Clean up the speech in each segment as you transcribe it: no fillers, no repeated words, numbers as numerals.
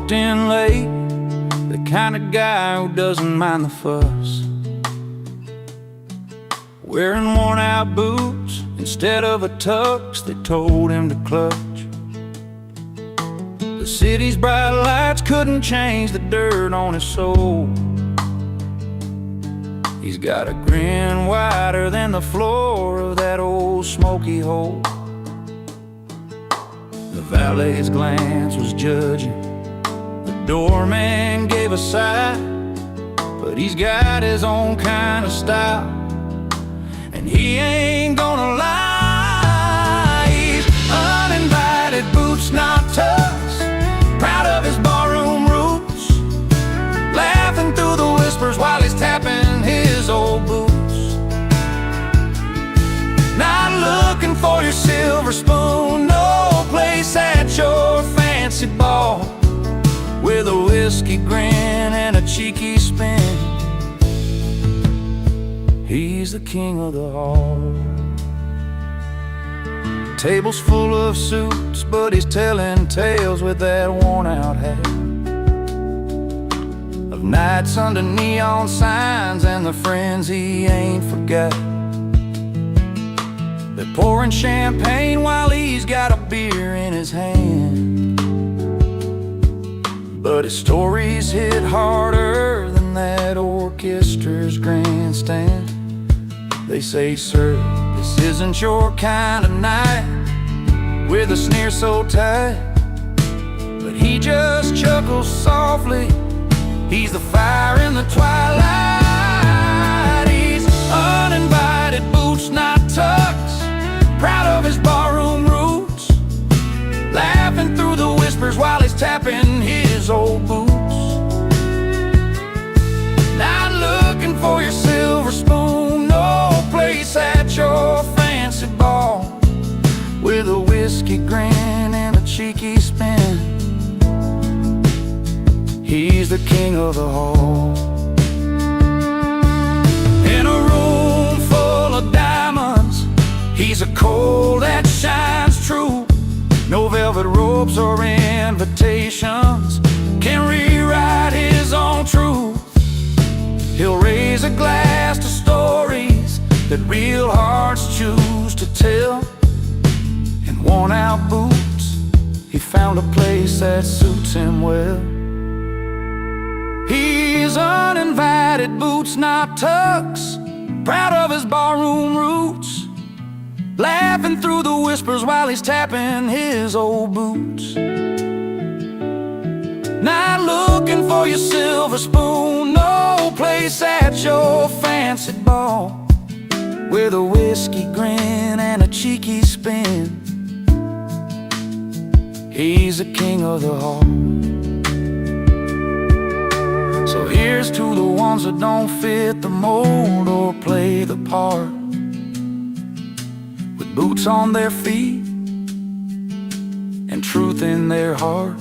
walked in late, the kind of guy who doesn't mind the fuss. Wearing worn-out boots instead of a tux, they told him to clutch. The city's bright lights couldn't change the dirt on his soul. He's got a grin wider than the floor of that old smoky hole. The valet's glance was judging, the doorman gave a sigh, but he's got his own kind of style, and he ain't gonna lie. He's uninvited, boots not tucks, proud of his barroom roots, laughing through the whispers while he's tapping his old boots. Not looking for your silver spoon, no place at your fancy ball, with a whiskey grin and a cheeky spin. He's the king of the hall. Table's full of suits, but he's telling tales with that worn-out hat, of nights under neon signs and the friends he ain't forgot. They're pouring champagne while he's got a beer in his hand, but his stories hit harder than that orchestra's grandstand. They say, sir, this isn't your kind of night, with a sneer so tight, but he just chuckles softly. He's the fire in the twilight. He's uninvited, boots not tucks, proud of his barroom roots, laughing through the whispers while he's tapping his old boots. Not looking for your silver spoon, no place at your fancy ball, with a whiskey grin and a cheeky spin. He's the king of the hall. In a room full of diamonds, he's a coal that shines true. No velvet ropes or invitations can rewrite his own truth. He'll raise a glass to stories that real hearts choose to tell. In worn-out boots, he found a place that suits him well. He's uninvited, boots not tucks, proud of his barroom roots, laughing through the whispers while he's tapping his old boots. Not looking for your silver spoon, no place at your fancy ball, with a whiskey grin and a cheeky spin. He's the king of the hall. So here's to the ones that don't fit the mold or play the part, with boots on their feet and truth in their heart.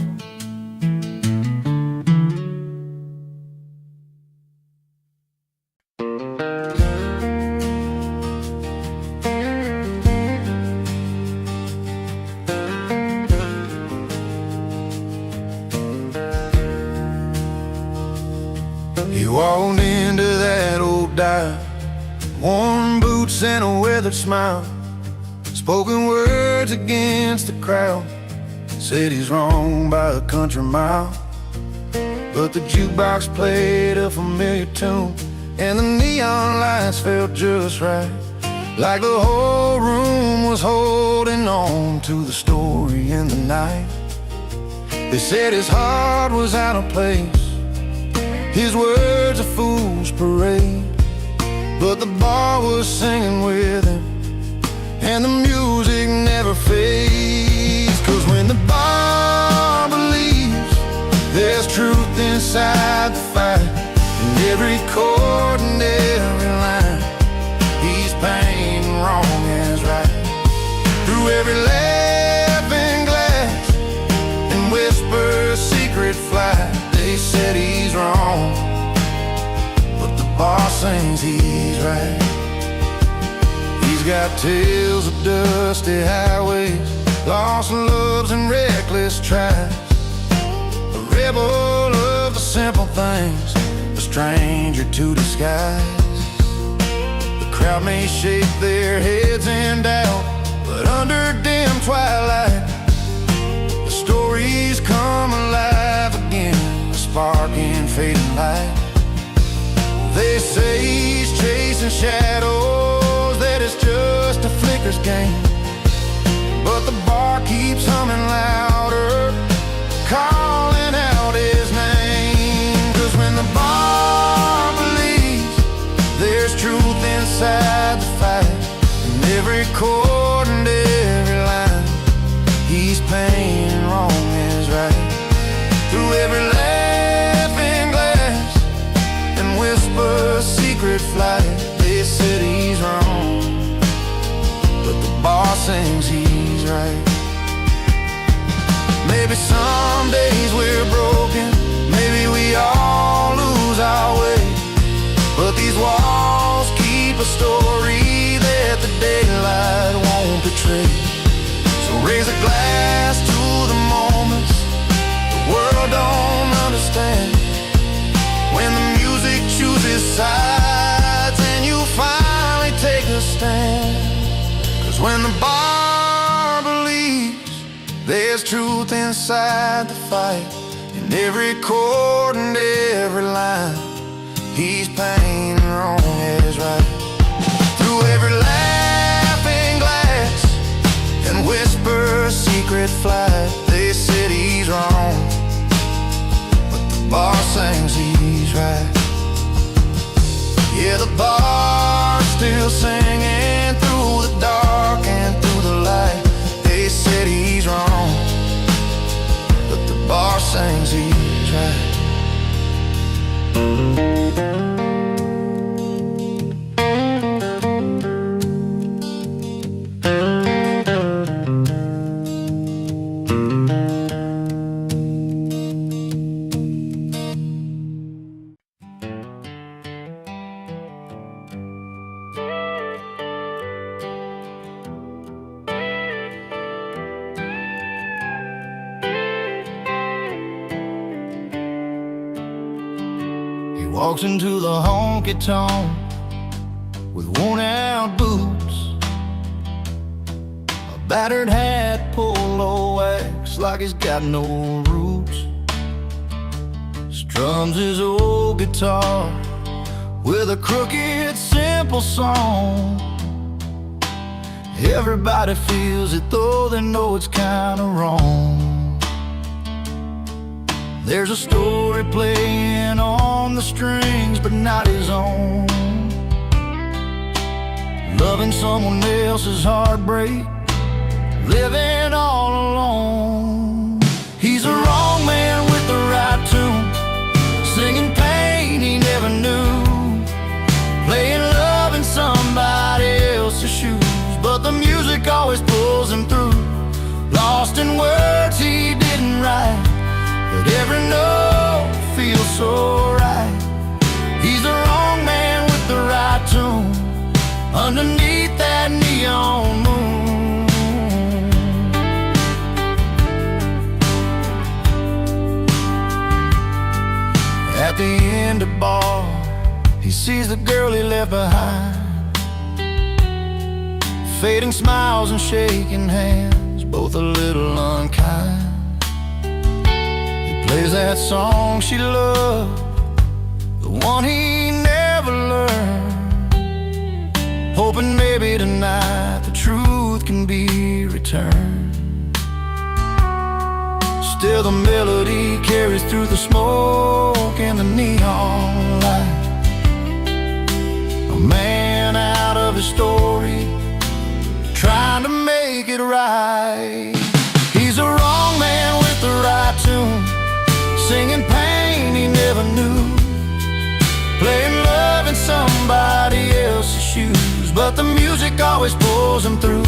He walked into that old dive, worn boots and a weathered smile, spoken words against the crowd, said he's wrong by a country mile. But the jukebox played a familiar tune, and the neon lights felt just right, like the whole room was holding on to the story in the night. They said his heart was out of place, his words a fool's parade, but the bar was singing with him, and the music never fades. 'Cause when the bar believes, there's truth inside the fight, and every chord and every line, he's painting wrong as right. Through every laughing glass and whisper secret flight, they said he's wrong, but the bar sings he's right. He's got tales of dusty highways, lost loves and reckless tries, a rebel of the simple things, a stranger to disguise. The crowd may shake their heads in doubt, but under dim twilight, the stories come alive again, a spark in fading light. They say he's chasing shadows, that it's just a flicker's game, but the bar keeps humming louder, calling out his name. 'Cause when the bar believes there's truth inside the fight, and every chord and every line he's painting wrong is right. Through every laughing glass and whisper secret flight, they said he's wrong, but the bar sings he's right. Maybe some days we're broken, maybe we all lose our way, but these walls keep a story that the daylight won't betray. So raise a glass to the moments the world don't understand, when the music chooses sides and you finally take a stand. 'Cause when the bar believes there's truth inside the fight, in every chord and every line he's painting wrong is right. Through every laughing glass and whisper secret flight, they said he's wrong, but the bar sings he's right. Yeah, the bar's still singing through the dark and through the light. They said he's wrong, but the bar sings he's right. Walks into the honky-tonk with worn-out boots, a battered hat, polo wax like he's got no roots. Strums his old guitar with a crooked, simple song. Everybody feels it, though they know it's kinda wrong. There's a story playing on the strings, but not his own. Loving someone else's heartbreak, living all alone. He's a wrong man with the right tune, singing pain he never knew, playing love in somebody else's shoes, but the music always pulls him through. Lost in words he didn't write, but every note feels so right. He's the wrong man with the right tune, underneath that neon moon. At the end of bar, he sees the girl he left behind, fading smiles and shaking hands, both a little unkind. Plays that song she loved, the one he never learned, hoping maybe tonight the truth can be returned. Still the melody carries through the smoke and the neon light. A man out of his story, trying to make it right. He's a wrong man with the right tune, singing pain he never knew, playing love in somebody else's shoes, but the music always pulls him through.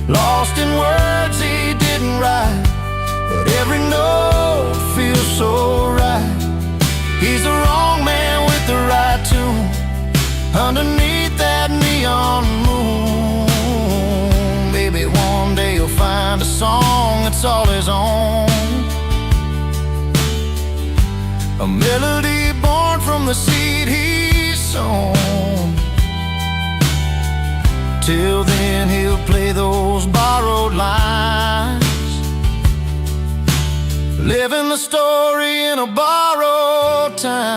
Lost in words he didn't write, but every note feels so right. He's the wrong man with the right tune, underneath that neon moon. Maybe one day you'll find a song that's all his own. a melody born from the seed he's sown. Till then he'll play those borrowed lines, living the story in a borrowed time.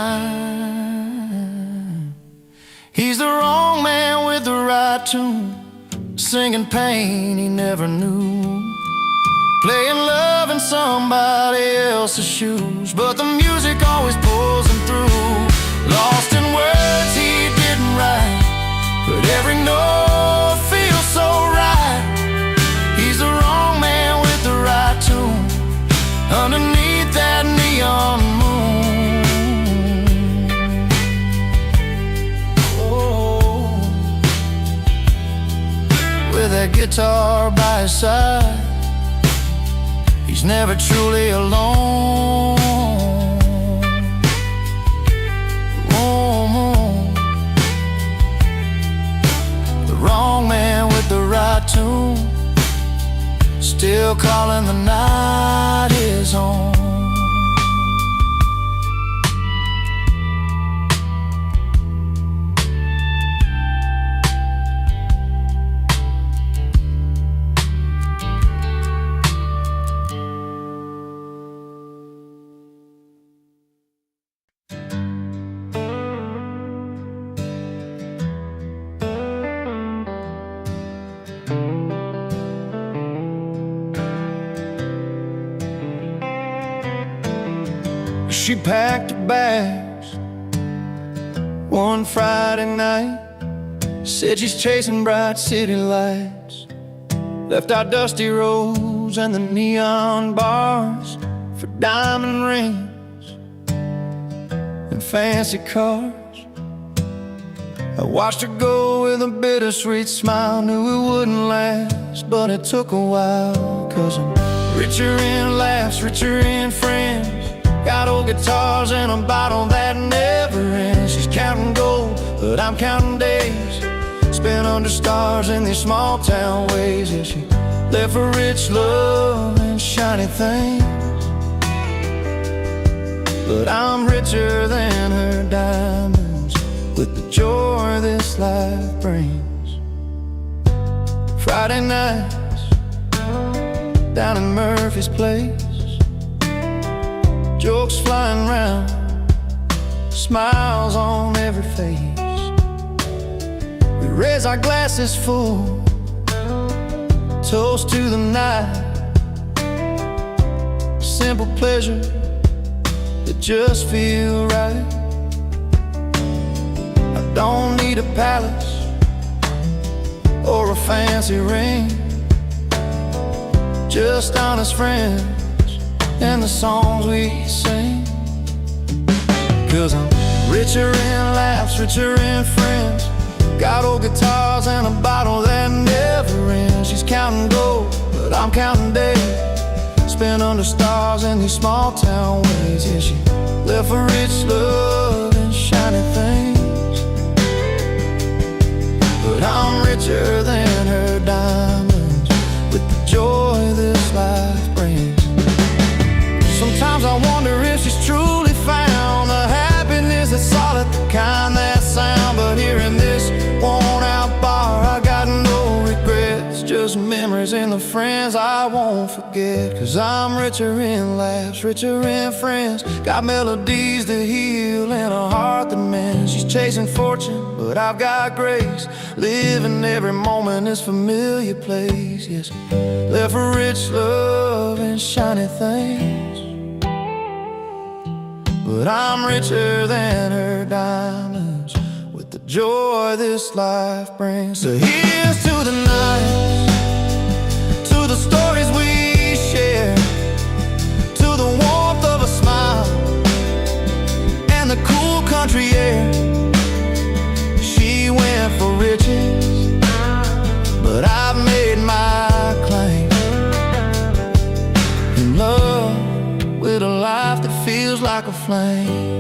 He's the wrong man with the right tune, singing pain he never knew, playing love in somebody else's shoes. But the music always pulls him through, lost in words he didn't write, but every note feels so right. He's the wrong man with the right tune, underneath that neon moon. Oh, with that guitar by his side, he's never truly alone. The wrong man with the right tune, still calling the night his own. She packed her bags one Friday night, said she's chasing bright city lights, left our dusty roads and the neon bars for diamond rings and fancy cars. I watched her go with a bittersweet smile, knew it wouldn't last, but it took a while. 'Cause I'm richer in laughs, richer in friends, got old guitars and a bottle that never ends. She's counting gold, but I'm counting days spent under stars in these small town ways. Yeah, she left for rich love and shiny things, but I'm richer than her diamonds with the joy this life brings. Friday nights down in Murphy's place, jokes flying round, smiles on every face. We raise our glasses full, toast to the night, simple pleasures that just feel right. I don't need a palace or a fancy ring, just honest friends and the songs we sing. 'Cause I'm richer in laughs, richer in friends, got old guitars and a bottle that never ends. She's counting gold, but I'm counting days spent under stars in these small town ways. Yeah, she left for rich love and shiny things, but I'm richer than her diamonds with the joy this life brings. Sometimes I wonder if she's truly found the happiness that's solid, the kind that sound. But here in this worn-out bar, I got no regrets, just memories and the friends I won't forget. 'Cause I'm richer in laughs, richer in friends, got melodies that heal and a heart that mends. She's chasing fortune, but I've got grace, living every moment this familiar place. Yes, left for rich love and shiny things, but I'm richer than her diamonds with the joy this life brings. So here's to the nights, to the stories we share, to the warmth of a smile and the cool country air. She went for riches, but I've made my claim in love with a life that feels like a flame.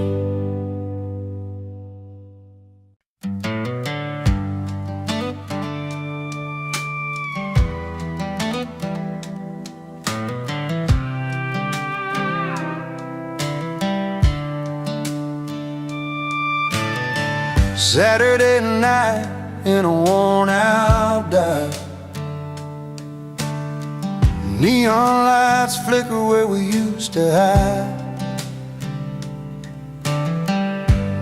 Saturday night in a worn-out dive. Neon lights flicker where we used to hide.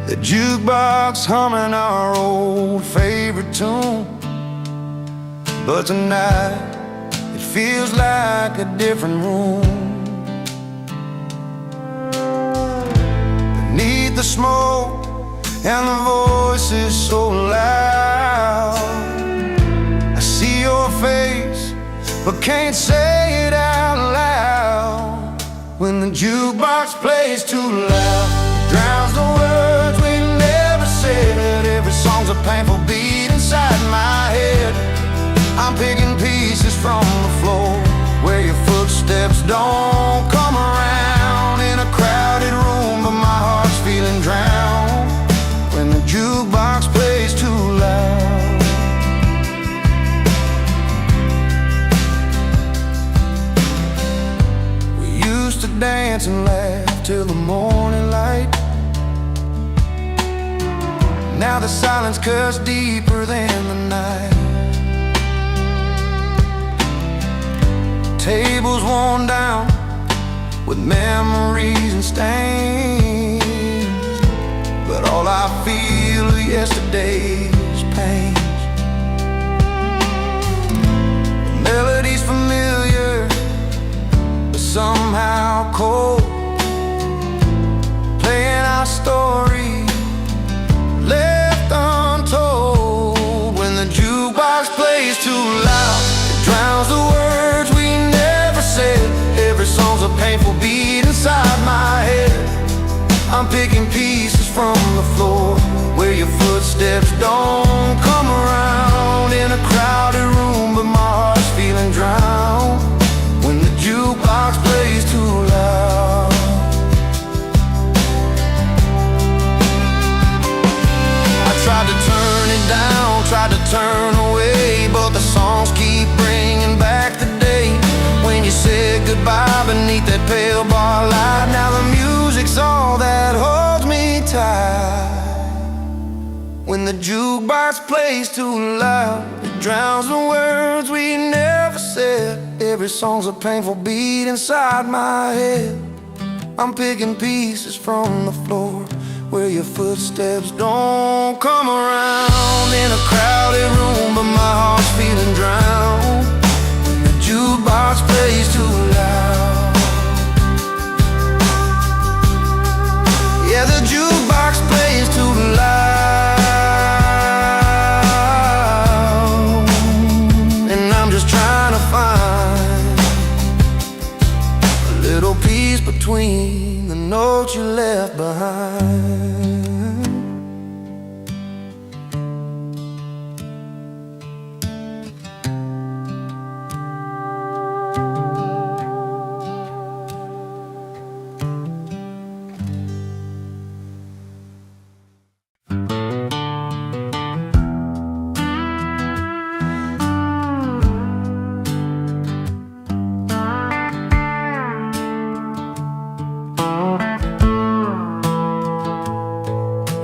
The jukebox humming our old favorite tune. But tonight it feels like a different room. Beneath the smoke and the voices so loud, I see your face but can't say it out loud. When the jukebox plays too loud, it drowns the words we never said. Every song's a painful beat inside my head. I'm picking pieces from the floor where your footsteps don't come around. In a crowded room, but my heart's feeling drowned when the jukebox plays too loud. We used to dance and laugh till the morning light. Now the silence cuts deeper than the night. Tables worn down with memories and stains, but all I feel are yesterday's pains. The melody's familiar, but somehow cold, playing our story left untold. When the jukebox plays too loud, it drowns the words we never said. Every song's a painful beat inside my head. I'm picking pieces from the floor where your footsteps don't come around. In a crowded room, but my heart's feeling drowned when the jukebox plays too loud. I tried to turn it down, tried to turn away, but the songs keep bringing back the day when you said goodbye beneath that pale bar light. Now the music's all that holds me tight. When the jukebox plays too loud, it drowns the words we never said. Every song's a painful beat inside my head. I'm picking pieces from the floor where your footsteps don't come around. In a crowded room, but my heart's feeling drowned when the jukebox plays too loud. Yeah, the jukebox plays too loud, and I'm just trying to find a little piece between the notes you left behind.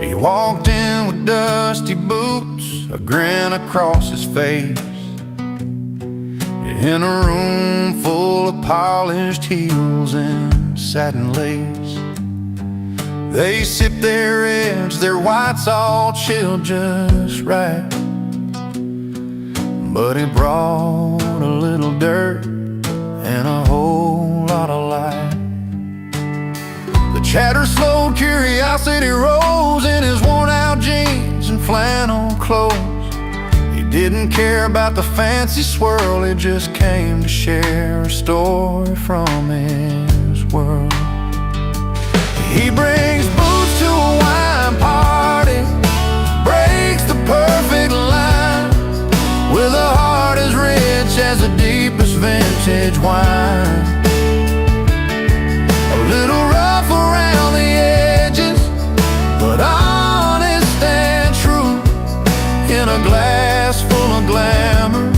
He walked in with dusty boots, a grin across his face, in a room full of polished heels and satin lace. They sipped their reds, their whites all chilled just right, but he brought a little dirt and a whole lot of light. The chatter slowed, curiosity rose in his worn-out jeans and flannel clothes. He didn't care about the fancy swirl, he just came to share a story from his world. He brings booze to a wine party, breaks the perfect line, with a heart as rich as the deepest vintage wine. A little rough around the edges, but honest and true. In a glass full of glamour,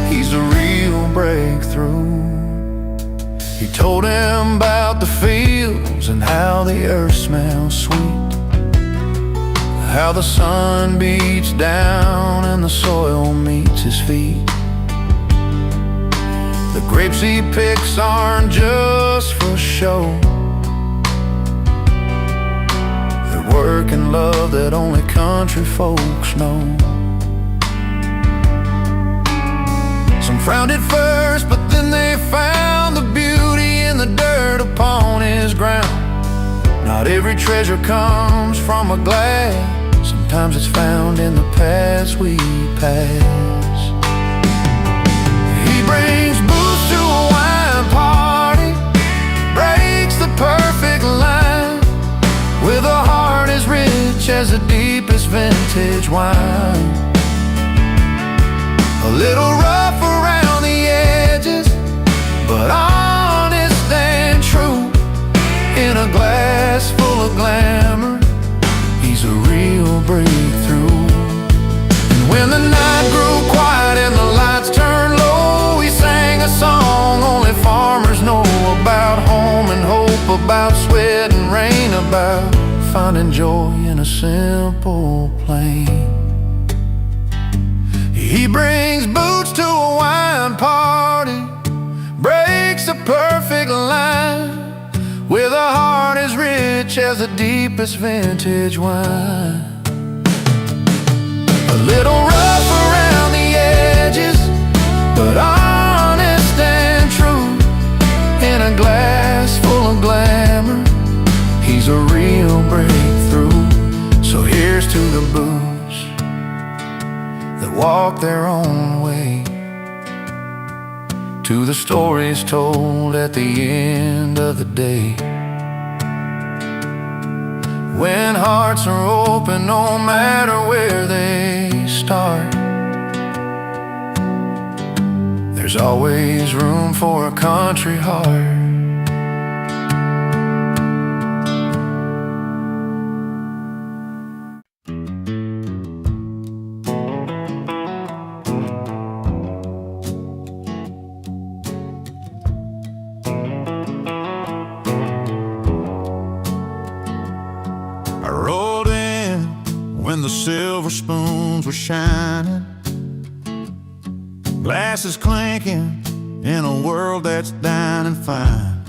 he's a real breakthrough. He told him about the fields and how the earth smells sweet, how the sun beats down and the soil meets his feet. The grapes he picks aren't just for show. They're work and love that only country folks know. Some frowned at first, but then they found the beauty in the dirt upon his ground. Not every treasure comes from a glass. Sometimes it's found in the paths we pass. He brings booze to a wine party, breaks the perfect line, with a heart as rich as the deepest vintage wine. A little rough around the edges, but honest and true. In a glass full of glamour, he's a real breakthrough. And when the night grew quiet and the lights turned low, he sang a song only farmers know about home and hope, about sweat and rain, about finding joy in a simple plain. He brings boots to a wine party, breaks the perfect line, with a heart as rich as the deepest vintage wine. A little rough around the edges, but honest and true. In a glass full of glamour, he's a real breakthrough. So here's to the boots that walk their own way, to the stories told at the end of the day. When hearts are open, no matter where they start, there's always room for a country heart. When the silver spoons were shining, glasses clinking in a world that's dining fine.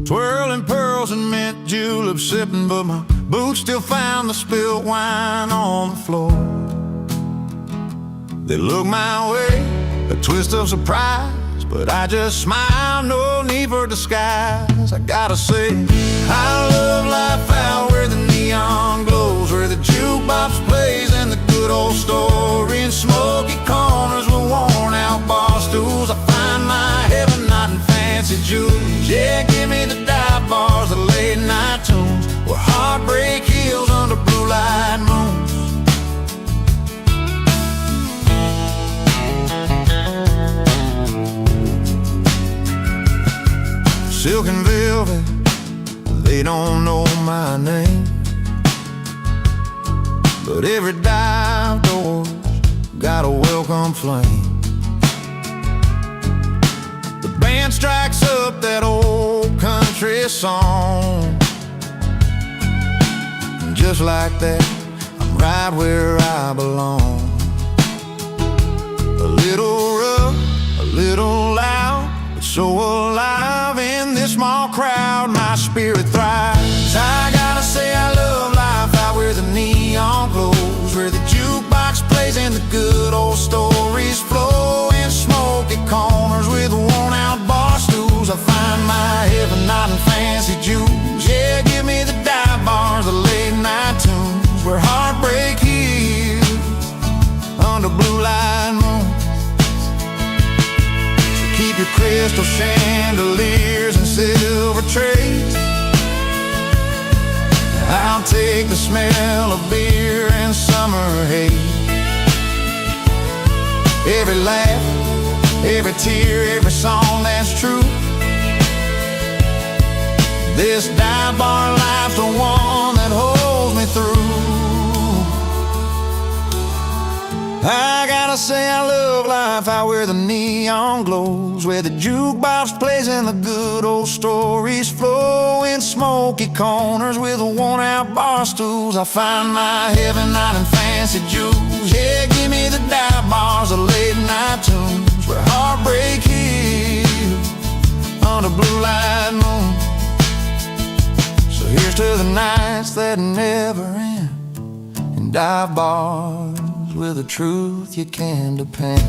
Twirling pearls and mint juleps sipping, but my boots still found the spilled wine on the floor. They look my way, a twist of surprise, but I just smile, no need for disguise. I gotta say, I love life out where the neon glows, where the jukebox plays and the good old story, in smoky corners with worn out bar stools. I find my heaven not in fancy jewels. Yeah, give me the dive bars, the late night tunes, where heartbreak heals under blue light moons. Silk and velvet, they don't know my name, but every dive door's got a welcome flame. The band strikes up that old country song, and just like that, I'm right where I belong. A little rough, a little loud, but so alive in this small crowd, my spirit thrives. I gotta say I love life out where the neon glows, where the jukebox plays and the good old stories flow, in smoky corners with worn out bar stools. I find my heaven not in fancy jewels. Yeah, give me the dive bars, the late night tunes, where heartbreak heals under blue light moons. Keep your crystal chandeliers and silver trays. I'll take the smell of beer and summer haze. Every laugh, every tear, every song that's true. This dive bar life's the one that holds me through. I gotta say I love life out where the neon glows, where the jukebox plays and the good old stories flow, in in smoky corners with worn-out bar stools. I find my heaven not in fancy jewels. Yeah, give me the dive bars of late-night tunes where heartbreak heals on a blue light moon. So here's to the nights that never end, and dive bars with a truth you can depend.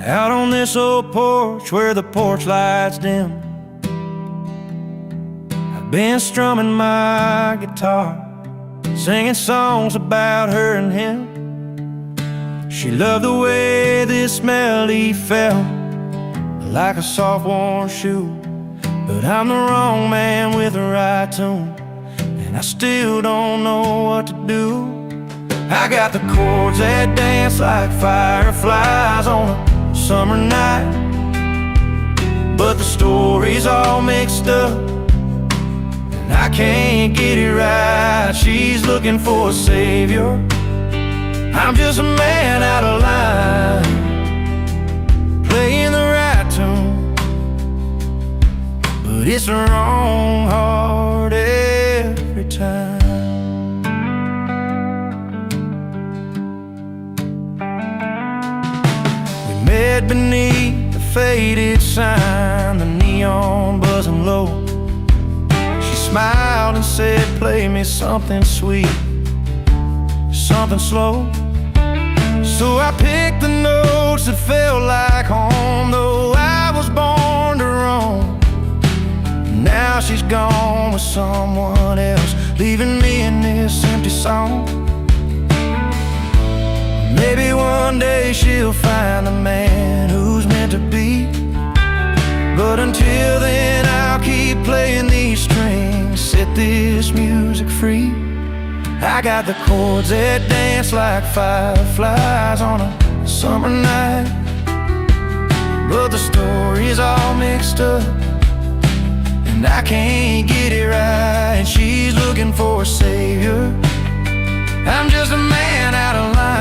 Out on this old porch where the porch lights dim, I've been strumming my guitar, singing songs about her and him. She loved the way this melody felt, like a soft warm shoe. But I'm the wrong man with the right tune, and I still don't know what to do. I got the chords that dance like fireflies on a summer night, but the story's all mixed up, and I can't get it right. She's looking for a savior, I'm just a man out of line, playing the right tune, but it's the wrong heart every time. Met beneath the faded sign, the neon buzzing low. She smiled and said, play me something sweet, something slow. So I picked the notes that felt like home, though I was born to roam. Now she's gone with someone else, leaving me in this empty song. Maybe one day she'll find the man who's meant to be, but until then I'll keep playing these strings, set this music free. I got the chords that dance like fireflies on a summer night, but the story's all mixed up, and I can't get it right. And she's looking for a savior, I'm just a man out of line,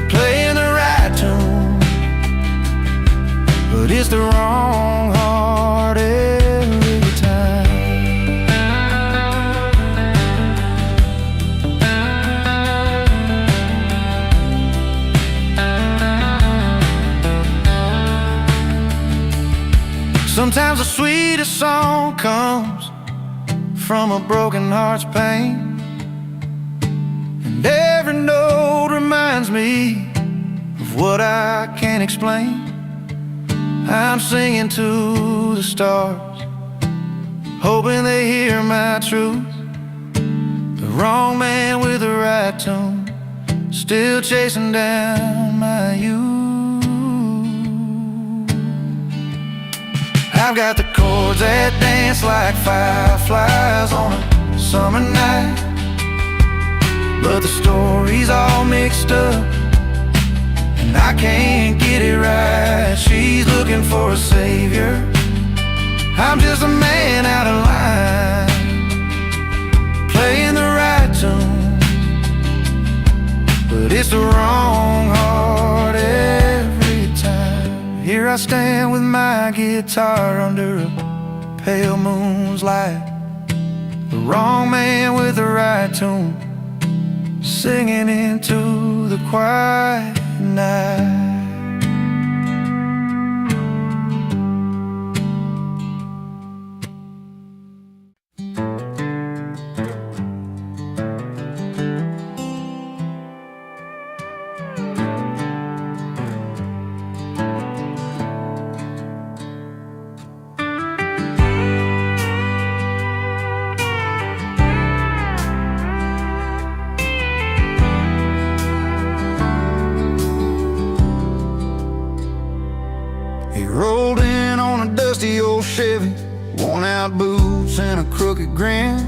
playing the right tune, but it's the wrong heart every time. Sometimes the sweetest song comes from a broken heart's pain, and every note reminds me of what I can't explain. I'm singing to the stars, hoping they hear my truth. The wrong man with the right tune, still chasing down my youth. I've got the chords that dance like fireflies on a summer night, but the story's all mixed up, and I can't get it right. She's looking for a savior, I'm just a man out of line, playing the right tune, but it's the wrong heart every time. Here I stand with my guitar under a pale moon's light, the wrong man with the right tune, singing into the quiet night. He rolled in on a dusty old Chevy, worn out boots and a crooked grin,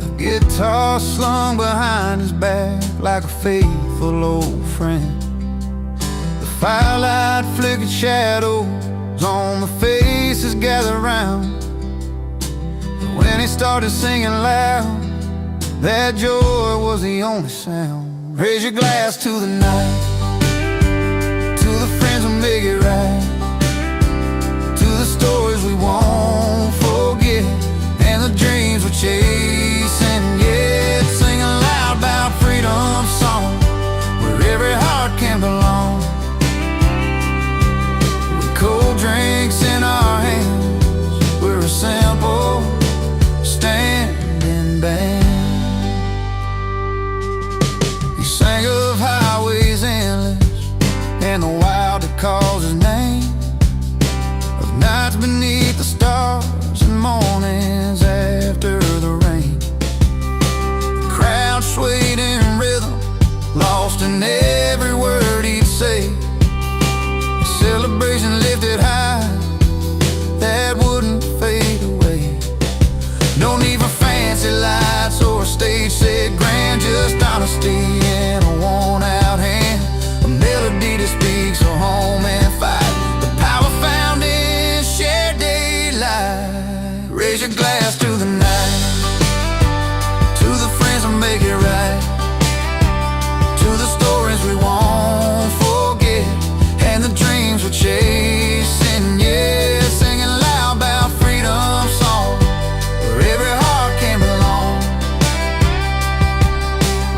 a guitar slung behind his back like a faithful old friend. The firelight flickered shadows on the faces gathered round, but when he started singing loud, that joy was the only sound. Raise your glass to the night, to the friends who make it right, to the stories we won't forget, and the dreams we're chasing yet. Singing loud about freedom song, where every heart can belong. With cold drinks in our hands, we're a simple standing band. He sang of highways endless and the wild that calls his name, of nights beneath the stars and mornings after the rain. The crowd swayed in rhythm, lost in every word he'd say. The celebration lifted high, that wouldn't fade away. No need for fancy lights or a stage set grand, just honesty in a worn-out hand, a melody that speaks of home and fight, the power found in shared daylight. Raise your glass to the night, to the friends who make it right, to the stories we won't forget, and the dreams we're chasing, yeah. Singing loud about freedom song, where every heart can belong.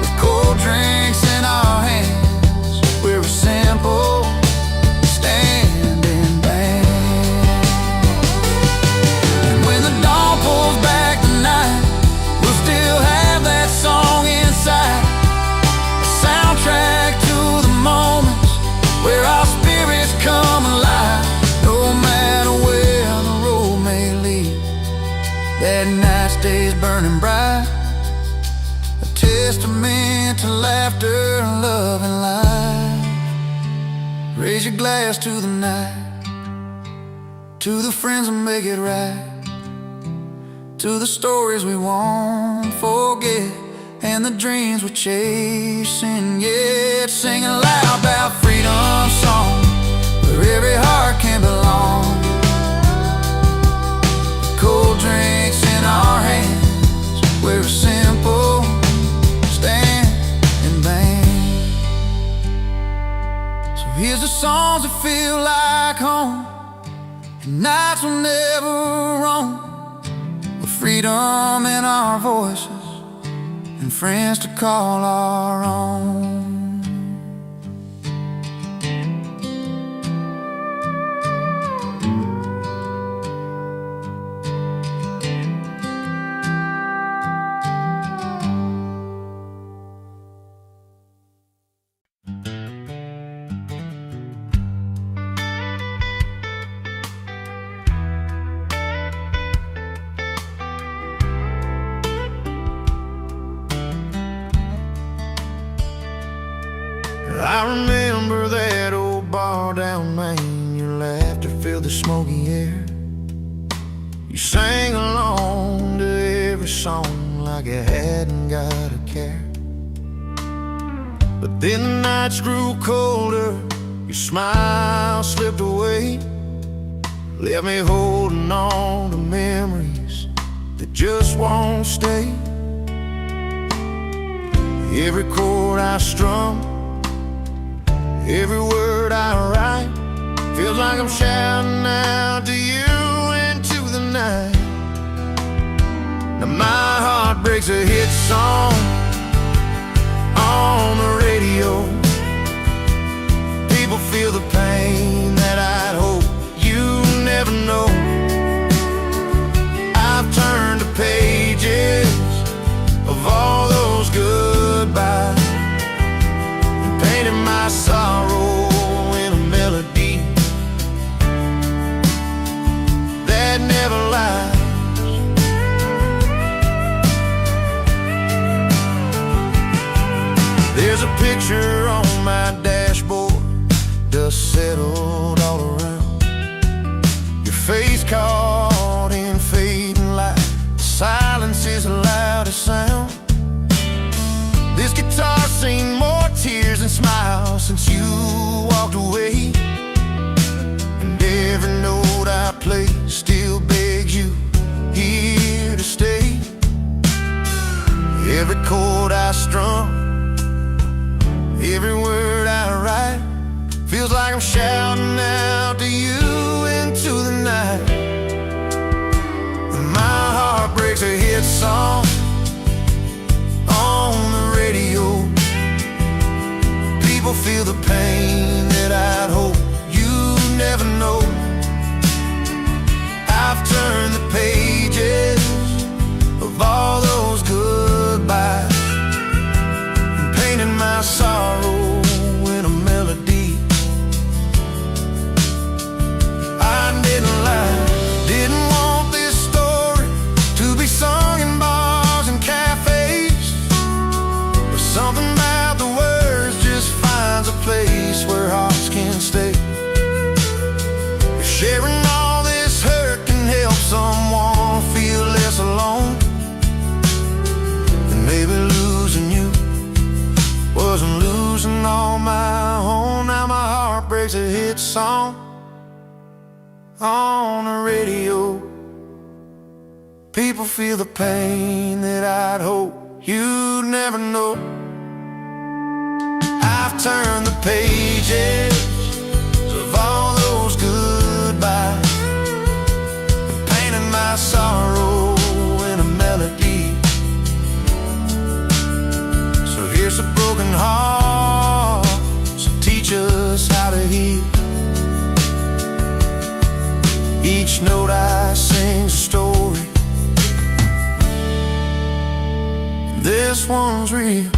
With cold drinks in our hands, we're a simple standing band. And when the dawn pulls back the night, we'll still have that song inside, a soundtrack to the moments where our spirits come alive. No matter where the road may lead, that night stays burning bright, a testament to laughter, love, and life. Raise your glass to the night, to the friends who make it right, to the stories we won't forget, and the dreams we're chasing yet. Singing loud about freedom song, where every heart can belong. Cold drinks in our hands, we're a simple standing band. So here's the songs that feel like home, and nights will never roam, with freedom in our voices and friends to call our own. I remember that old bar down Main, your laughter filled the smoky air. You sang along to every song like you hadn't got a care. But then the nights grew colder, your smile slipped away, left me holding on to memories that just won't stay. Every chord I strum, every word I write, feels like I'm shouting out to you into the night. Now my heart breaks a hit song on the radio. People feel the pain that I'd hope you never know. I've turned the pages of all those goodbyes, painted my sorrow in a melody that never lies. There's a picture on my dashboard, dust settled all around. face caught in fading light. Silence is the loudest sound. This guitar's seen more tears than smiles since you walked away. And every note I play still begs you here to stay. Every chord I strum, every word I write, feels like I'm shouting out to you into the night. And my heart breaks a hit song on the radio. People feel the pain that I'd hope you'd never know. I've turned the pages of all those goodbyes and painted my sorrow in a melody. I didn't lie, didn't want this story to be sung in bars and cafes, but something about the words just finds a place where hearts can stay. If sharing all this hurt can help someone feel less alone, then maybe losing you wasn't losing on my own. Now my heart breaks a hit song on the radio. People feel the pain that I'd hope you'd never know. I've turned the pages of all those goodbyes, painted my sorrow in a melody. So here's a broken heart, so teach us how to heal. Each note I sing's a story. This one's real.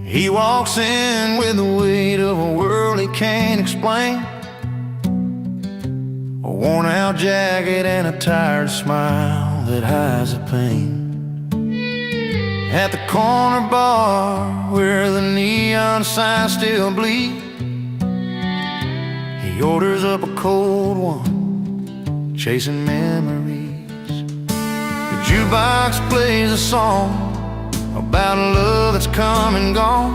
He walks in with the weight of a world he can't explain, a worn out jacket and a tired smile that hides the pain. At the corner bar where the neon signs still bleed, he orders up a cold one, chasing memories. The jukebox plays a song about a love that's come and gone,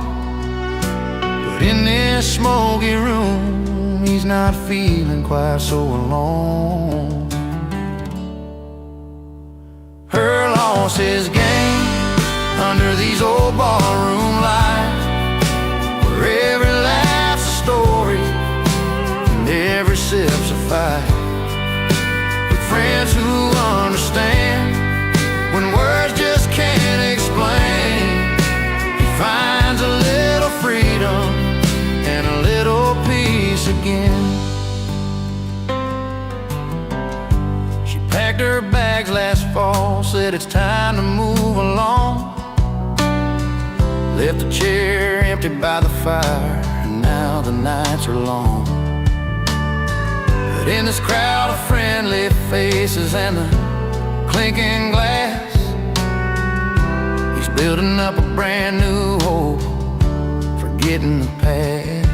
but in this smoky room he's not feeling quite so alone. Her loss is gain under these old ballroom lights, where every laugh's a story and every sip's a fight. With friends who understand when words just can't explain, he finds a little freedom and a little peace again. She packed her bags last fall, said it's time to move along. Left the chair empty by the fire, and now the nights are long. But in this crowd of friendly faces and the clinking glass, he's building up a brand new hope, forgetting the past.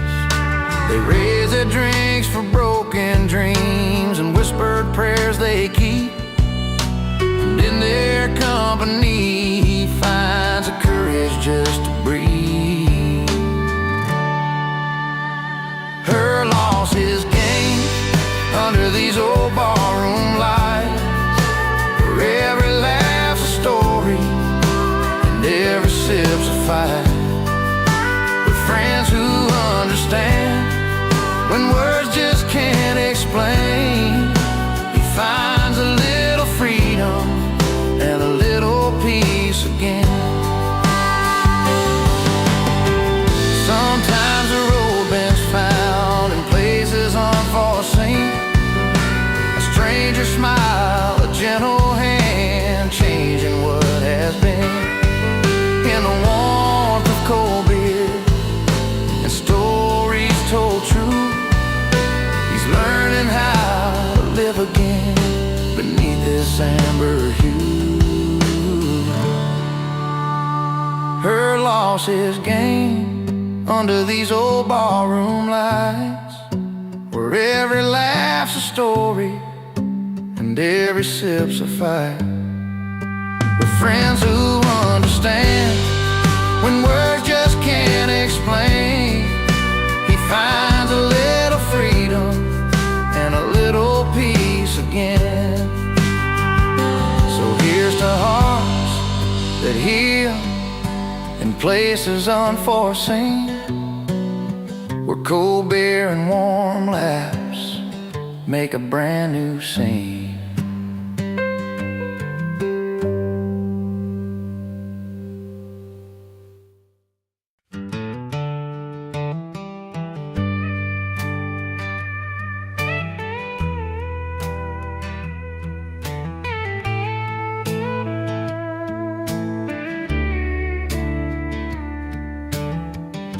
They raise their drinks for broken dreams and whispered prayers they keep, and in their company he finds the courage just to breathe. Her loss is gain under these old barroom lights, where every laugh's a story and every sip's a fight. With friends who understand when words just can't explain, he finds a little freedom and a little peace again. Sometimes a road bends found in places lost his game under these old barroom lights, where every laugh's a story and every sip's a fight. With friends who understand when words just can't explain, he finds a little freedom and a little peace again. So here's to hearts that heal in places unforeseen, where cold beer and warm laughs make a brand new scene.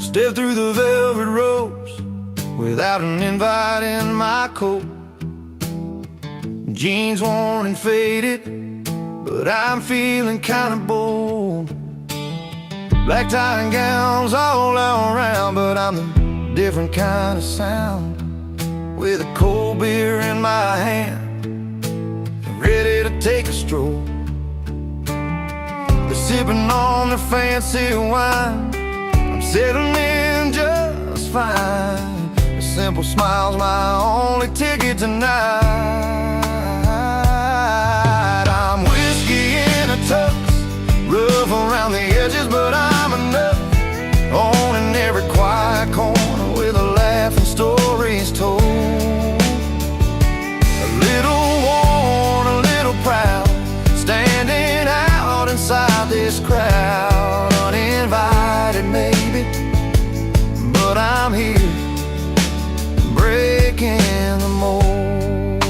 Step through the velvet ropes without an invite in my coat. Jeans worn and faded, but I'm feeling kinda bold. Black tie and gowns all around, but I'm the different kind of sound. With a cold beer in my hand, ready to take a stroll. They're sipping on their fancy wine, settling in just fine. A simple smile's my only ticket tonight. I'm whiskey in a tux, rough around the edges, but I'm enough. Owning every quiet corner with a laugh and stories told. A little worn, a little proud, standing out inside this crowd. Uninvited maybe, but I'm here, breaking the mold.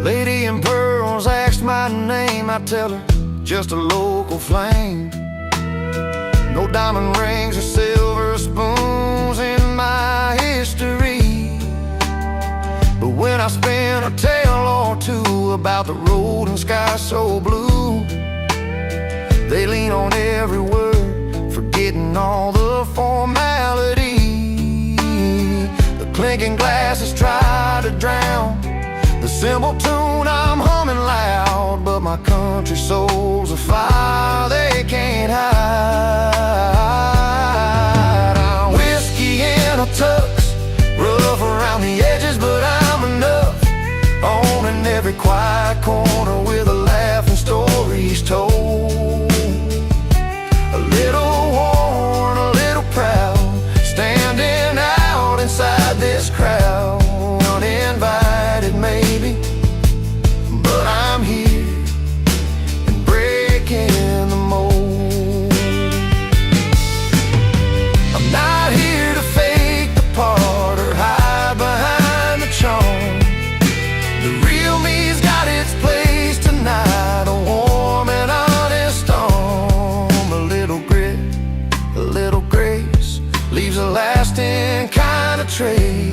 Lady in pearls asked my name, I tell her, just a local flame. No diamond rings or silver spoons in my history, but when I spin a tale or two about the road and sky so blue, they lean on every word, forgetting all the formality. The clinking glasses try to drown the simple tune I'm humming loud, but my country soul's a fire they can't hide. I'm whiskey in a tux, rough around the edges, but I'm enough. Owning every quiet corner with a laugh and stories told. A little worn, a little proud, standing out inside this crowd. Uninvited maybe, but I'm here and breaking the mold. I'm not here to fake the part or hide behind the charm. The real me's got its place tonight, a warm and honest storm. A little grit, a little grace, leaves a lasting kind of trace.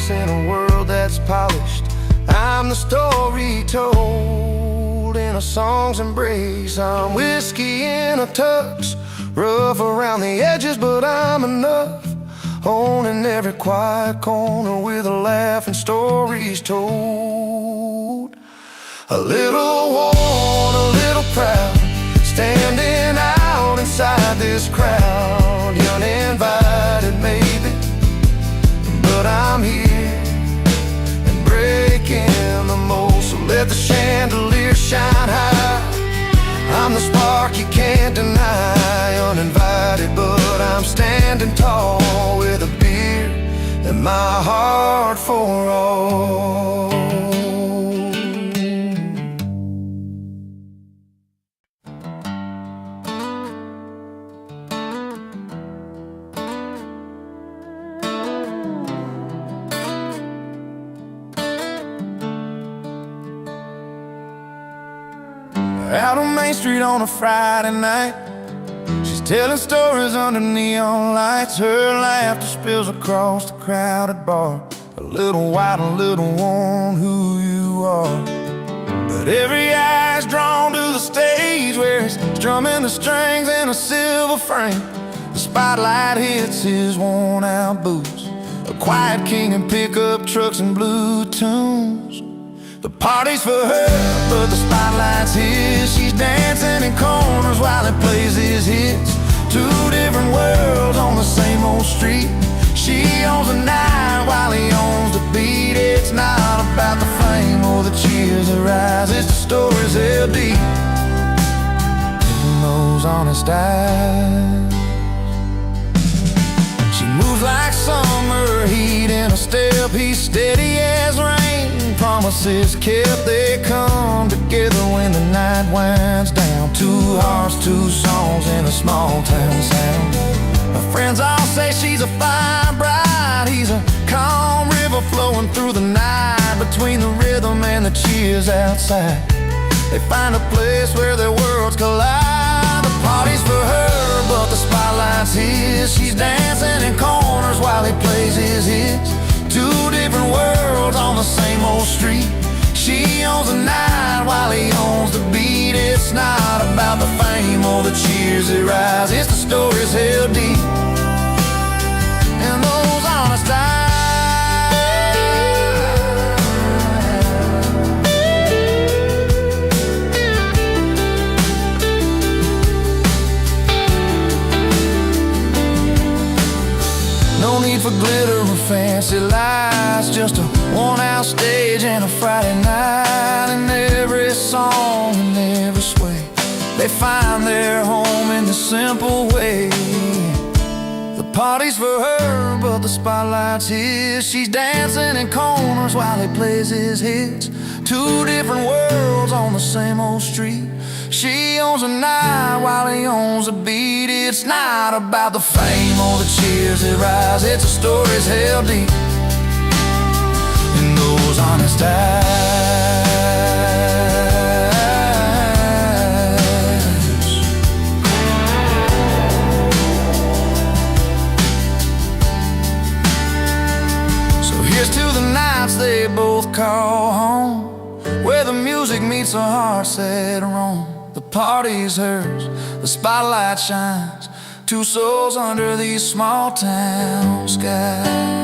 In a world that's polished, I'm the story told in a song's embrace. I'm whiskey in a tux, rough around the edges, but I'm enough. Owning every quiet corner with a laugh and stories told. A little worn, a little proud, standing out inside this crowd. Uninvited maybe, but I'm here and breaking the mold. So let the chandelier shine high, I'm the spark you can't deny. Uninvited, but I'm standing tall with a beer and my heart for all. Out on Main Street on a Friday night, she's telling stories under neon lights. Her laughter spills across the crowded bar. A little white, a little worn, who you are. But every eye's drawn to the stage. stage where he's strumming the strings in a silver frame. The spotlight hits his worn-out boots, a quiet king in pickup trucks and blue tunes. The party's for her, but the spotlight's his. She's dancing in corners while he plays his hits. Two different worlds on the same old street. She owns the night while he owns the beat. It's not about the fame or the cheers that rise, it's the stories held deep in those honest eyes. She moves like summer heat in a step. He's steady as rain, promises kept. They come together when the night winds down. Two hearts, two songs in a small town sound. Her friends all say she's a fine bride. He's a calm river flowing through the night, between the rhythm and the cheers outside. They find a place where their worlds collide. The party's for her, but the spotlight's his. She's dancing in corners while he plays his hits. Two different worlds on the same old street. She owns the night while he owns the beat. It's not about the fame or the cheers that rise, it's the stories held deep in those honest eyes. No need for glitter or fancy lights, just a worn-out stage and a Friday night. In every song and every sway, they find their home in the simple way. The party's for her, but the spotlight's his. She's dancing in corners while he plays his hits. Two different worlds on the same old street. She owns the night while he owns the beat. It's not about the fame or the cheers that rise, it's the stories held deep in those honest eyes. So here's to the nights they both call home, where the music meets the hearts that roam. The party's hers, the spotlight shines. Two souls under these small town skies.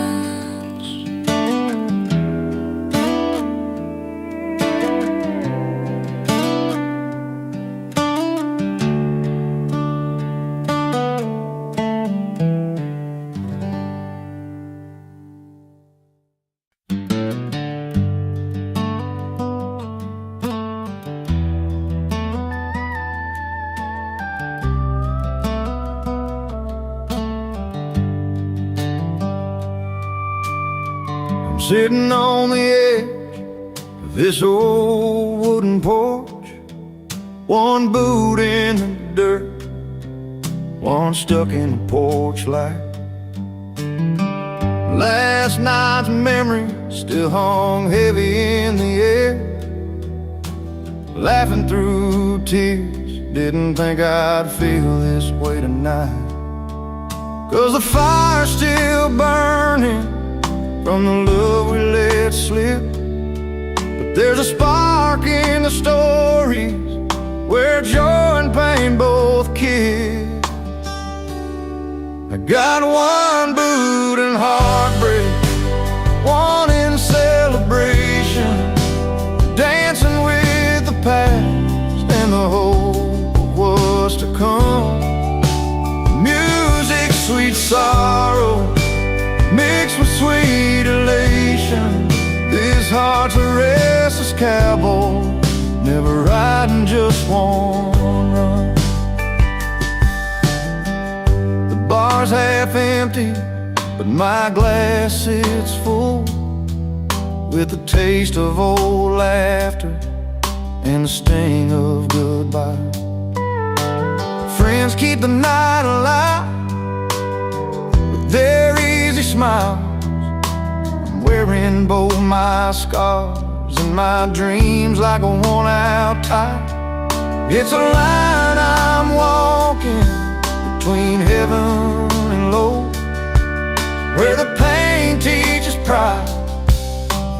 Sitting on the edge of this old wooden porch, one boot in the dirt, one stuck in the porch light. Last night's memory still hung heavy in the air. Laughing through tears, didn't think I'd feel this way tonight. 'Cause the fire's still burning from the love we let slip. But there's a spark in the stories where joy and pain both kiss. I got one boot in heartbreak, one in celebration, dancing with the past and the hope of what's to come. Music, sweet sorrow, mixed with sweet elation. This heart's a restless cowboy, never riding just one run. The bar's half empty, but my glass sits full, with the taste of old laughter and the sting of goodbye. Friends keep the night alive with their easy smiles. I'm wearing both my scars and my dreams like a worn-out tie. It's a line I'm walking between heaven and low, where the pain teaches pride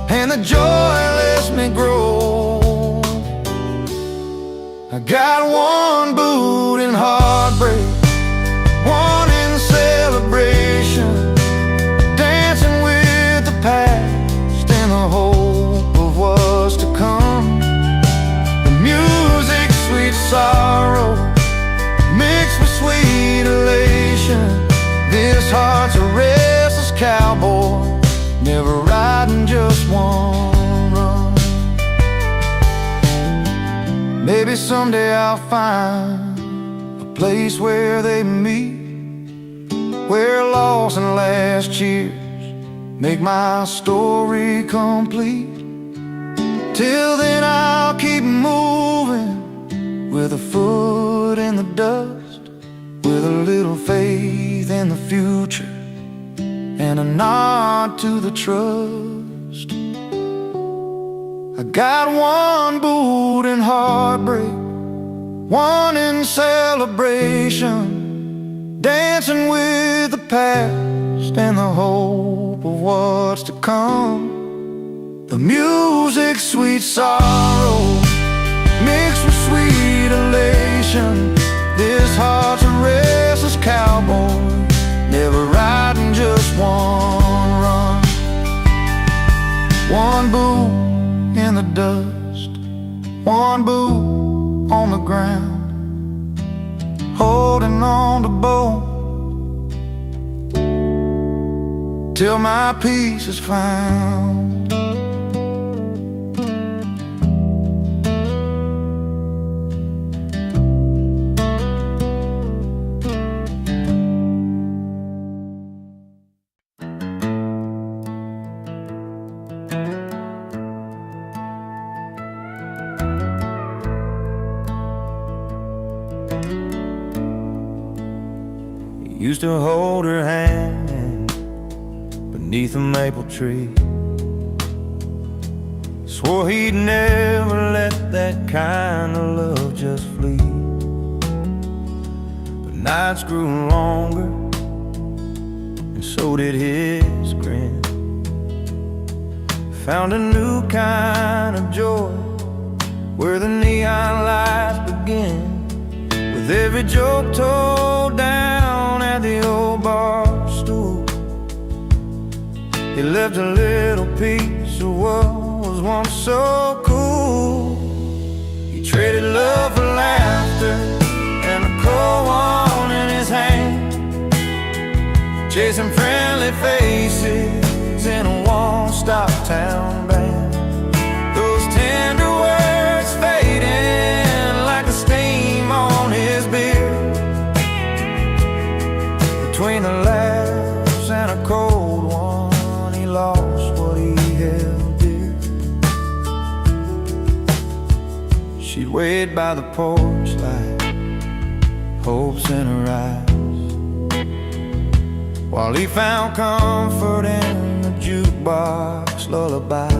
and the joy lets me grow. I got one boot in heartbreak, one in celebration, dancing with the past and the hope of what's to come. The music, sweet sorrow, mixed with sweet elation. This heart's a restless cowboy, never riding just one run. Maybe someday I'll find a place where they meet, where loss and last cheers make my story complete. Till then I'll keep moving, with a foot in the dust, with a little faith in the future and a nod to the trust. I got one boot in heartbreak, one in celebration, dancing with the past and the hope of what's to come. The music, sweet sorrow, mixed with sweet elation. This heart's a restless cowboy, never riding just one run. One boot in the dust, one boot on the ground, holding on to both till my peace is found. Used to hold her hand beneath a maple tree. Swore he'd never let that kind of love just flee. But nights grew longer, and so did his grin. Found a new kind of joy where the neon lights begin. With every joke told down at the old bar stool, he left a little piece of what was once so cool. He traded love for laughter and a cold one in his hand, chasing friendly faces in a one-stop town band. Those tender words fading like the steam on his beard, between the laughs and a cold one, he lost what he held dear. She'd wait by the porch light, hopes in her eyes, while he found comfort in the jukebox lullaby.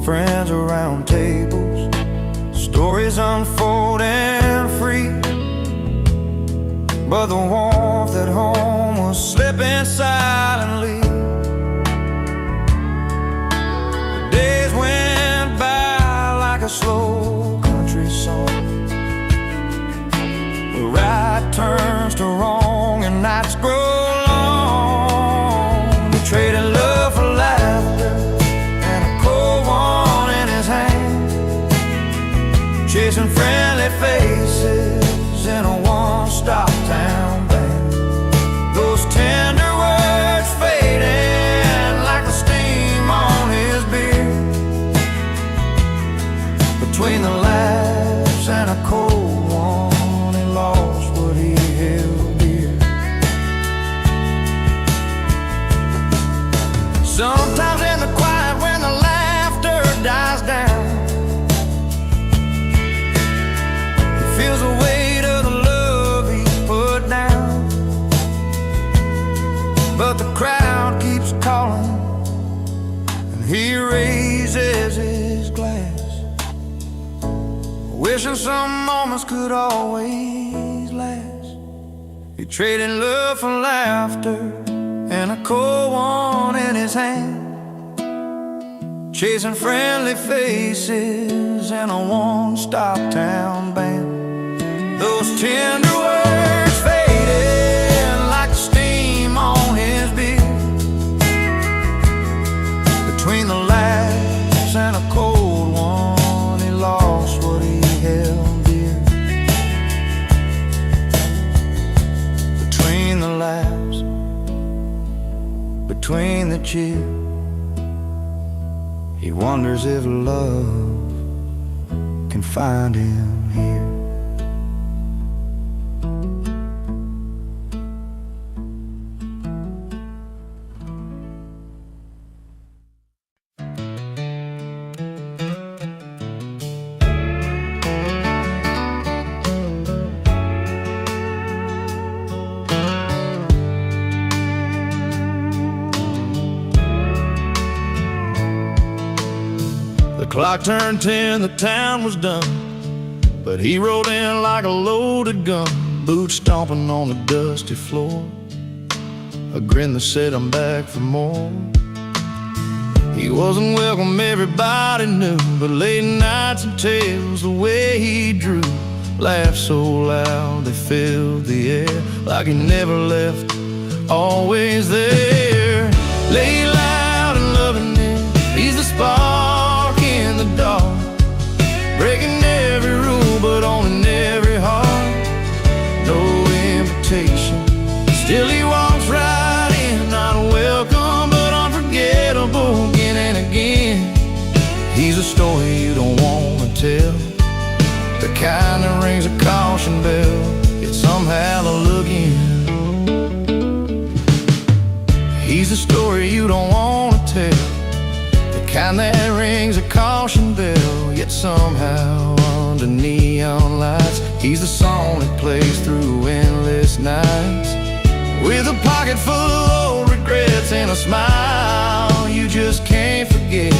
Friends around tables, stories unfolding free, but the warmth at home was slipping silently. The days went by like a slow country song, where right turns to wrong and nights grow long. He traded love for laughter and a cold one in his hand, chasing friendly faces in a one-stop town band. Those tender words fading like the steam on his beard, between the laughs and a cold one, he lost what he held dear. Sometimes in the quiet when the laughter dies down, he feels the weight of the love he put down. But the crowd keeps calling, and he raises his glass, wishing some moments could always last. He traded love for laughter and a cold one in his hand, chasing friendly faces in a one-stop town band. Those tender words faded like the steam on his beard. Between the laughs and a cold one, he lost what he held dear. Between the laughs, between the cheers, he wonders if love can find him here. The clock turned 10, the town was done, but he rode in like a loaded gun, boots stomping on the dusty floor, a grin that said I'm back for more. He wasn't welcome, everybody knew, but late nights and tales, the way he drew, laughed so loud they filled the air, like he never left, always there. Lay loud and loving it, he's the spark in the dark, breaking every rule but owning every heart. No invitation, still he walks right in, not welcome but unforgettable again and again. He's a story you don't want to tell, the kind that rings a caution bell, yet somehow the look in. He's a story you don't want to tell, the kind that rings a caution bell, yet somehow under neon lights, he's the song that plays through endless nights. With a pocket full of old regrets and a smile you just can't forget,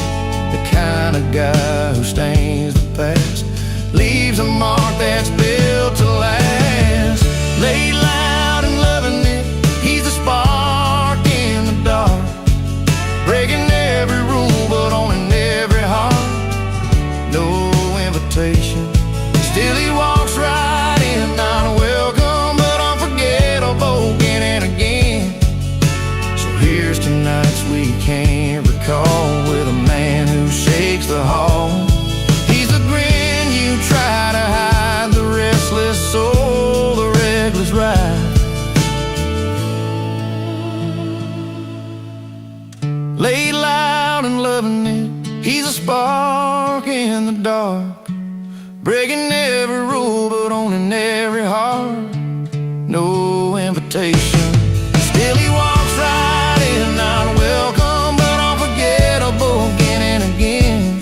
the kind of guy who stains the past, leaves a mark that's built to last. Lay loud and loving it, he's the spark in the dark, breaking every rule but owning every heart. No invitation, still he walks right in, not welcome but unforgettable again and again. So here's tonight's we can't recall, with a man who shakes the hall. He's the grin you try to hide, the restless soul, the reckless ride. Lay loud and loving it, he's a spark in the dark, breaking every rule but owning every heart. No invitation, still he walks right in, not welcome but unforgettable again and again.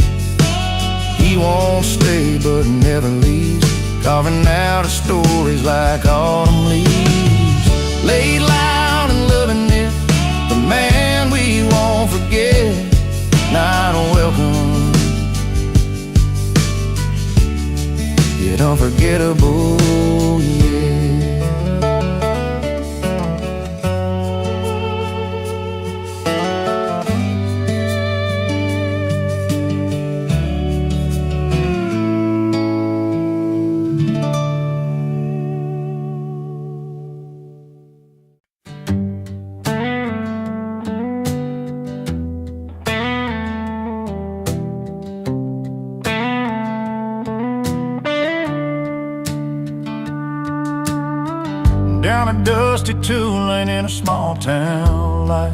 He won't stay but never leaves, carving out his stories like autumn leaves. Lay loud and loving it, the man we won't forget, not welcome yet unforgettable, yeah. Down a dusty two-lane in a small town life,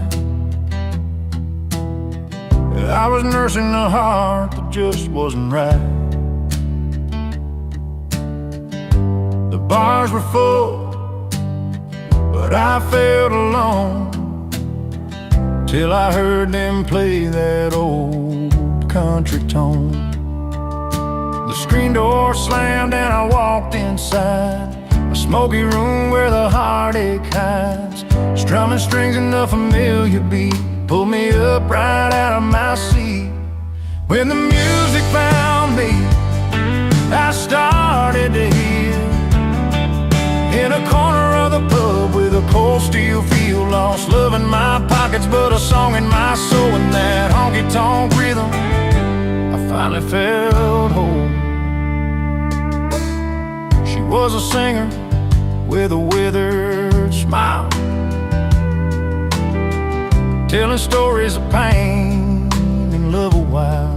I was nursing a heart that just wasn't right. The bars were full, but I felt alone, till I heard them play that old country tone. The screen door slammed and I walked inside a smoky room where the heartache hides, strumming strings in a familiar beat pulled me up right out of my seat. When the music found me, I started to hear, in a corner of the pub with a cold steel feel, lost love in my pockets but a song in my soul, and that honky-tonk rhythm finally felt whole. She was a singer with a withered smile, telling stories of pain and love a while.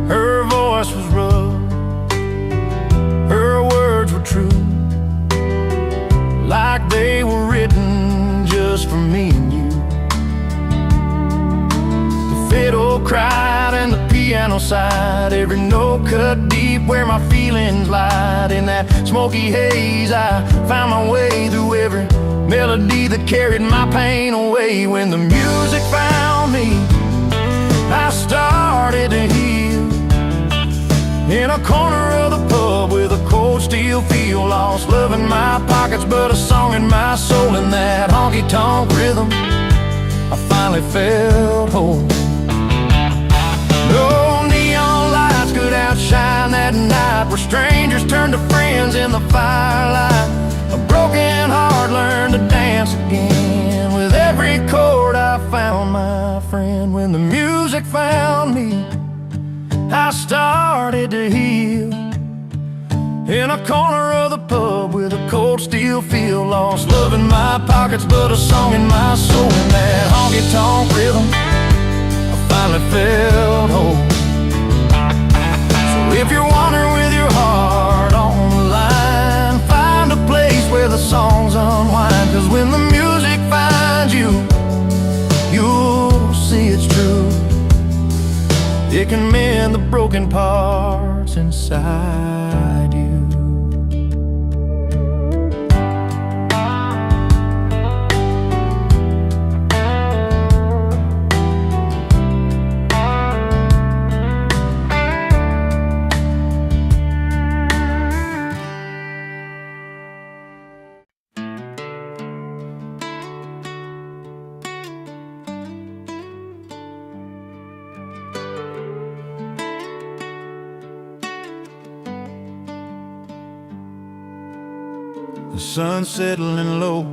Her voice was rough, her words were true, like they were written just for me and you. The fiddle cried and the piano sighed, every note cut deep where my feelings lied. In that smoky haze I found my way through every melody that carried my pain away. When the music found me, I started to heal. In a corner of the pub with a cold steel feel, lost love in my pockets but a song in my soul. In that honky-tonk rhythm I finally felt whole. No neon lights could outshine that night, where strangers turned to friends in the firelight. A broken heart learned to dance again. With every chord I found my friend. When the music found me, I started to heal. In a corner of the pub with a cold steel feel, lost love in my pockets but a song in my soul. In that honky-tonk rhythm I finally felt whole. So if you're wandering with your heart on the line, find a place where the songs unwind. 'Cause when the music finds you, you'll see it's true. It can mend the broken parts inside you. The sun's settling low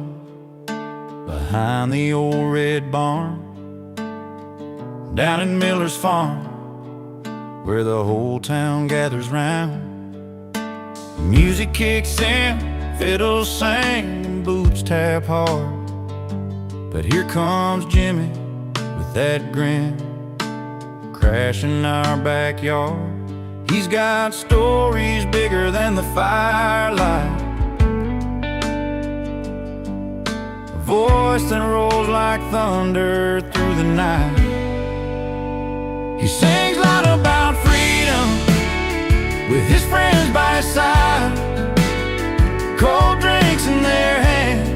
behind the old red barn, down in Miller's farm, where the whole town gathers round. Music kicks in, fiddles sing, and boots tap hard. But here comes Jimmy with that grin, crashing our backyard. He's got stories bigger than the firelight, voice that rolls like thunder through the night. He sings loud about freedom with his friends by his side, cold drinks in their hand,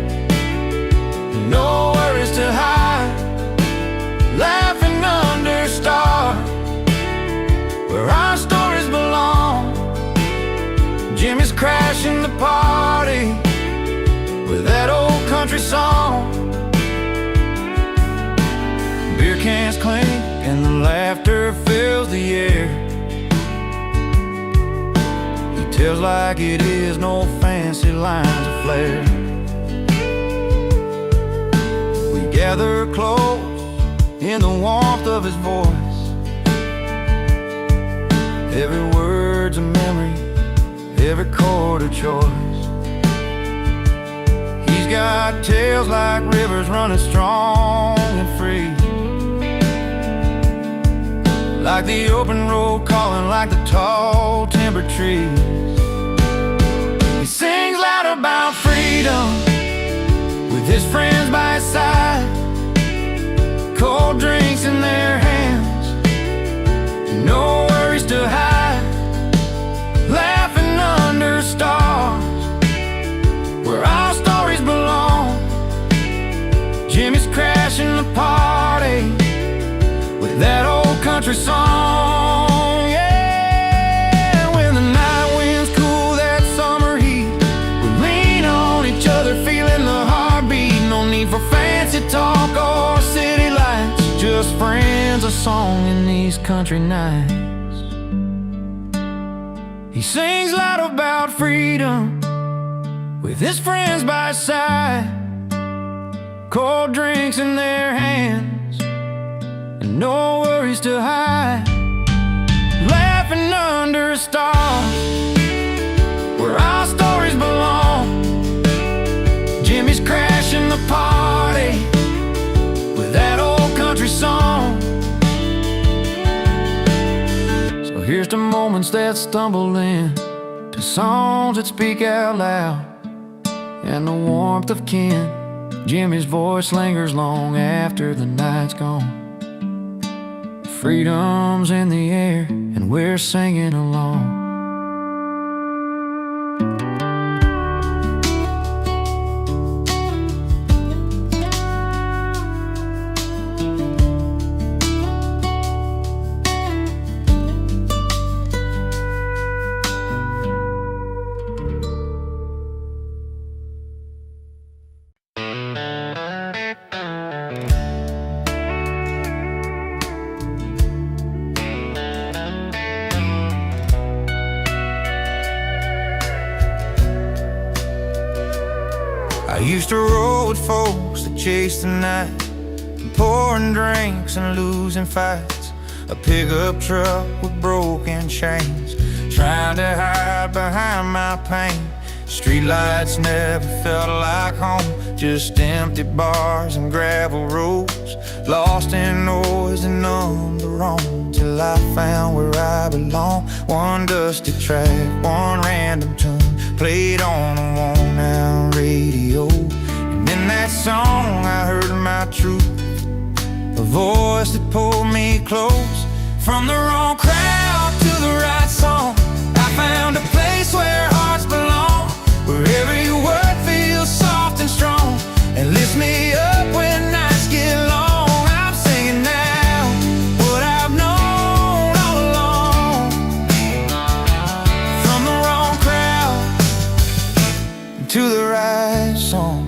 no worries to hide, laughing under stars where our stories belong. Jimmy's crashing the party with that old country song. Beer cans clink and the laughter fills the air. He tells like it is, no fancy lines of flair. We gather close in the warmth of his voice. Every word's a memory, every chord a choice. He's got tales like rivers running strong and free, like the open road calling, like the tall timber trees. He sings loud about freedom with his friends by his side, cold drinks in their hands, no worries to hide, laughing under stars where our stories belong. Jimmy's crashing the party with that old country song. Yeah, when the night winds cool that summer heat, we lean on each other feeling the heartbeat. No need for fancy talk or city lights, just friends, a song in these country nights. He sings loud about freedom with his friends by his side, cold drinks in their hands, and no worries place to hide, laughing under stars, where our stories belong. Jimmy's crashing the party with that old country song. So here's to moments that stumble in, to songs that speak out loud, and the warmth of kin. Jimmy's voice lingers long after the night's gone. Freedom's in the air and we're singing along. I used to roll with folks that chased the night, pouring drinks and losing fights. A pickup truck with broken chains, trying to hide behind my pain. Streetlights never felt like home, just empty bars and gravel roads, lost in noise and numb the wrong, till I found where I belong. One dusty track, one random tune, played on a worn-out radio. And in that song I heard my truth, a voice that pulled me close. From the wrong crowd to the right song, I found a place where hearts belong, where every word feels soft and strong, and lifts me up when nights get long. I'm singing now what I've known all along. From the wrong crowd to the right song.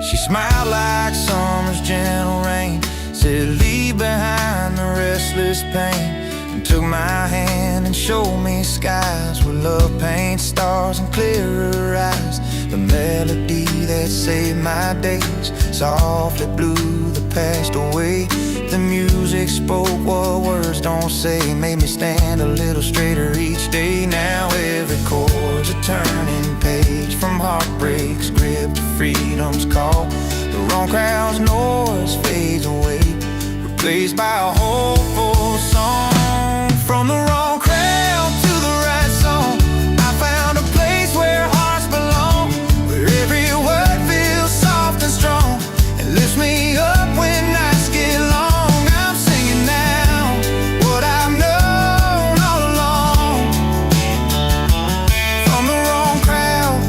She smiled like summer's gentle rain, said leave behind the restless pain, and took my hand and showed me skies where love paints stars and clearer eyes. The melody that saved my days softly blew the past away. The music spoke what words don't say, made me stand a little straighter each day. Now every chord's a turning page, from heartbreak's grip to freedom's call. The wrong crowd's noise fades away, replaced by a hopeful song. From the wrong crowd to the right song, I found a place where hearts belong, where every word feels soft and strong, and lifts me up when nights get long. I'm singing now what I've known all along. From the wrong crowd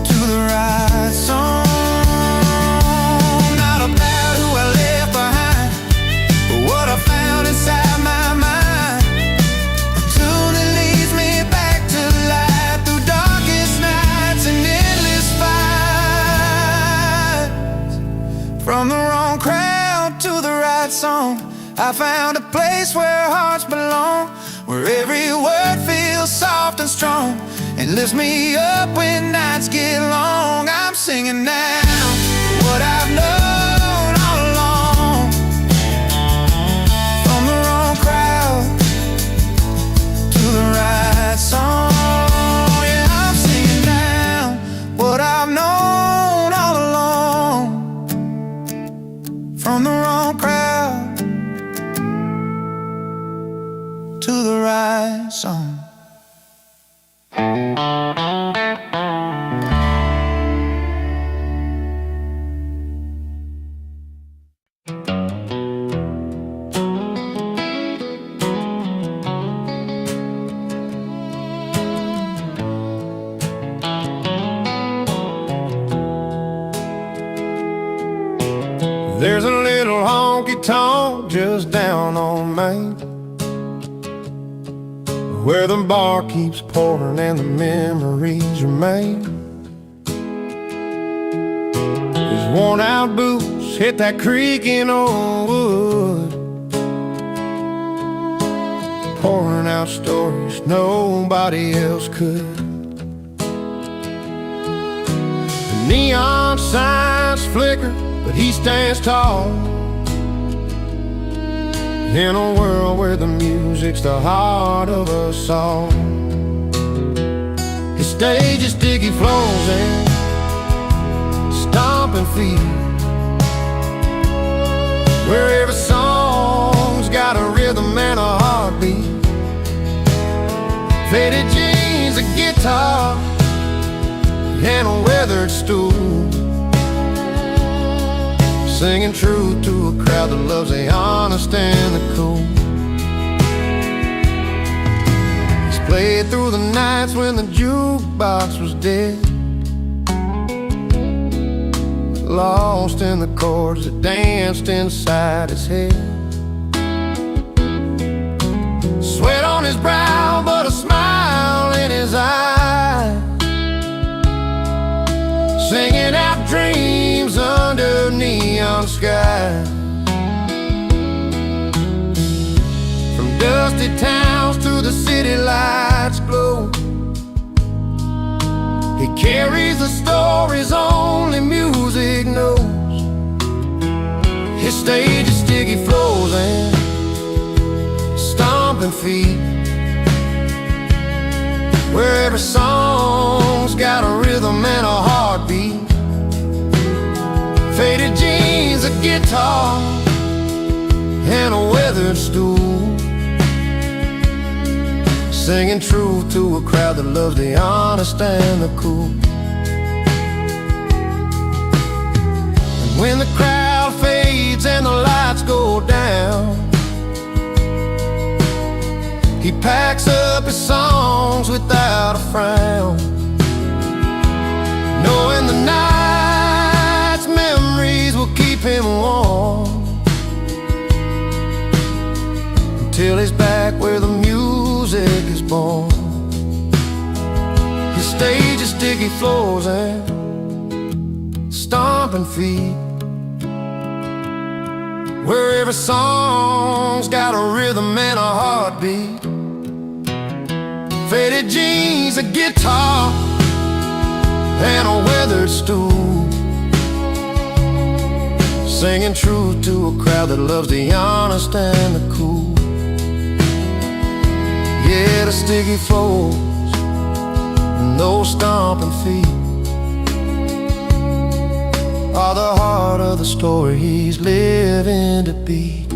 to the right song. Not about who I left behind, but what I found inside my mind. A tune that leads me back to life through darkest nights and endless fights. From the wrong crowd to the right song, I found a place where hearts belong, where every word feels soft and strong, and lifts me up when nights get long. I'm singing now what I've known all along. From the wrong crowd to the right song. Yeah, I'm singing now what I've known all along. From the wrong crowd to the right song. There's a little honky-tonk just down on Main, where the bar keeps pouring and the memories remain. His worn-out boots hit that creaking old wood, pouring out stories nobody else could. The neon signs flicker, but he stands tall, in a world where the music's the heart of a song. His stage is sticky floors and stomping feet, where every song's got a rhythm and a heartbeat. Faded jeans, a guitar, and a weathered stool, singing truth to a crowd that loves the honest and the cool. He's played through the nights when the jukebox was dead, lost in the chords that danced inside his head. Sweat on his brow, but a smile in his eyes, singing out dreams under neon sky. From dusty towns to the city lights glow, he carries the stories only music knows. His stage is sticky floors and stomping feet, where every song's got a rhythm and a heartbeat. Faded jeans, a guitar, and a weathered stool, singing truth to a crowd that loves the honest and the cool. And when the crowd fades and the lights go down, he packs up his songs without a frown, knowing the night's memories will keep him warm until he's back where the music is born. His stage is sticky floors and stomping feet, where every song's got a rhythm and a heartbeat. Faded jeans, a guitar, and a weathered stool, singing truth to a crowd that loves the honest and the cool. Yeah, the sticky floors and those stomping feet are the heart of the story he's living to beat.